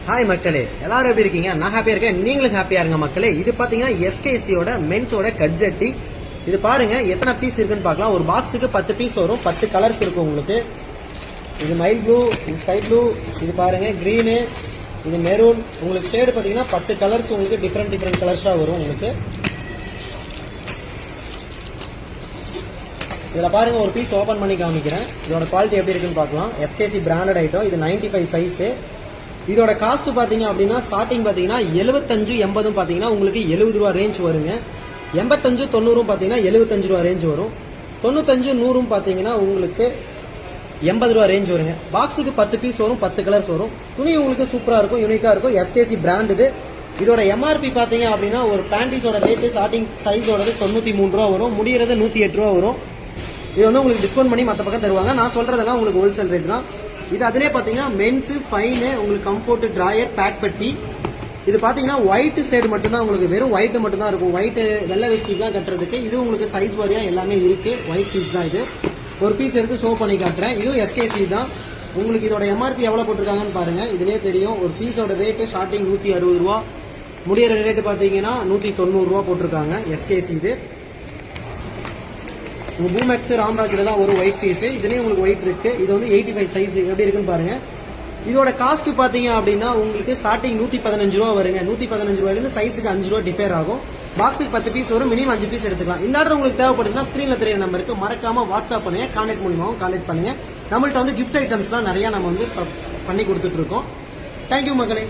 Hi மக்களே, எல்லாரும் எப்படி இருக்கீங்க? நான் ஹாப்பியா இருக்கேன், நீங்களும் ஹாப்பியா இருங்க மக்களே. இது பாத்தீங்கன்னா எஸ்கேசியோட மென்ஸோட கட்ஜட்டி. இது பாருங்க எத்தனை பீஸ் இருக்குன்னு பார்க்கலாம். ஒரு பாக்ஸுக்கு 10 பீஸ் வரும், 10 கலர்ஸ் இருக்கும் உங்களுக்கு. இது மைல் ப்ளூ, இது ஸ்கை ப்ளூ, இது பாருங்க கிரீனு, இது மெரூன். உங்களுக்கு ஷேடு பாத்தீங்கன்னா 10 கலர்ஸ் உங்களுக்கு டிஃப்ரெண்ட் கலர்ஸா வரும் உங்களுக்கு. இதுல பாருங்க ஒரு பீஸ் ஓபன் பண்ணி காமிக்கிறேன். இதோட குவாலிட்டி எப்படி இருக்குன்னு பார்க்கலாம். SKC branded item. இது 95 சைஸ். இதோட காஸ்ட் பாத்தீங்க அப்படின்னா ஸ்டார்டிங் பாத்தீங்கன்னா 75-80 பாத்தீங்கன்னா உங்களுக்கு 70 ரூபா ரேஞ்ச் வருங்க. 85-90 பாத்தீங்கன்னா 75 ரூபா ரேஞ்ச் வரும். 95-100 பாத்தீங்கன்னா உங்களுக்கு 80 ரூபா ரேஞ்ச் வருங்க. பாக்ஸுக்கு 10 பீஸ் வரும், 10 கலர்ஸ் வரும். துணி உங்களுக்கு சூப்பரா இருக்கும், யூனிக்கா இருக்கும். எஸ்கேசி பிராண்ட் இது. இதோட எம்ஆர்பி பாத்தீங்க அப்படின்னா ஒரு பேண்டிஸோட ரேட் ஸ்டார்டிங் சைஸோட 93 ரூபா வரும், முடியறது 108 ரூபா வரும். இது வந்து உங்களுக்கு டிஸ்கவுண்ட் பண்ணி மற்ற பக்கம் தருவாங்க. நான் சொல்றதெல்லாம் உங்களுக்கு ஹோல்சேல் ரேட் தான். இது அதிலே பாத்தீங்கன்னா மென்ஸ் ஃபைன் உங்களுக்கு கம்ஃபர்ட் டிராயர் பேக் பட்டி. இது பாத்தீங்கன்னா ஒயிட் சைடு மட்டும் தான் உங்களுக்கு, வெறும் ஒயிட் மட்டும் தான் இருக்கும். ஒயிட் வெள்ளை வேஸ்டிலாம் கட்டுறதுக்கு இது உங்களுக்கு சைஸ் வாரியா எல்லாமே இருக்கு. ஒயிட் பீஸ் தான் இது. ஒரு பீஸ் எடுத்து ஷோ பண்ணி காட்டுறேன். இதுவும் எஸ்கேசி தான். உங்களுக்கு இதோட எம்ஆர்பி எவ்வளவு போட்டிருக்காங்கன்னு பாருங்க. இதுலயே தெரியும். ஒரு பீஸோட ரேட்டு ஸ்டார்டிங் 160 ரூபா, முடியற ரேட்டு பாத்தீங்கன்னா 190 ரூபா போட்டிருக்காங்க. எஸ்கேசி இது. பூமேக்ஸ் ராம்ராஜ்ல தான் ஒரு ஒயிட் பீஸ். இதுலயும் உங்களுக்கு ஒயிட் இருக்கு. இது வந்து 85 சைஸ் எப்படி இருக்குன்னு பாருங்க. இதோட காஸ்ட் பாத்தீங்க அப்படின்னா உங்களுக்கு ஸ்டார்டிங் 115 ரூபா வருங்க. 115 ரூபாயில இருந்து சைஸுக்கு 5 ரூபா டிஃபர் ஆகும். பாக்ஸுக்கு 10 பீஸ் வரும், மினிமம் 5 பீஸ் எடுத்துக்கலாம். இந்த ஆர்டர் உங்களுக்கு தேவைப்படுதுன்னா ஸ்கிரீன்ல தெரிய நம்பருக்கு மறக்காம வாட்ஸ்அப் பண்ணுங்க, கான்டாக்ட் மூலமாவும் கான்டாக்ட் பண்ணுங்க. நம்மள்ட்ட வந்து கிஃப்ட் ஐட்டம்ஸ்லாம் நிறைய நம்ம வந்து பண்ணி கொடுத்துட்டு இருக்கோம். தேங்க்யூ மக்களே.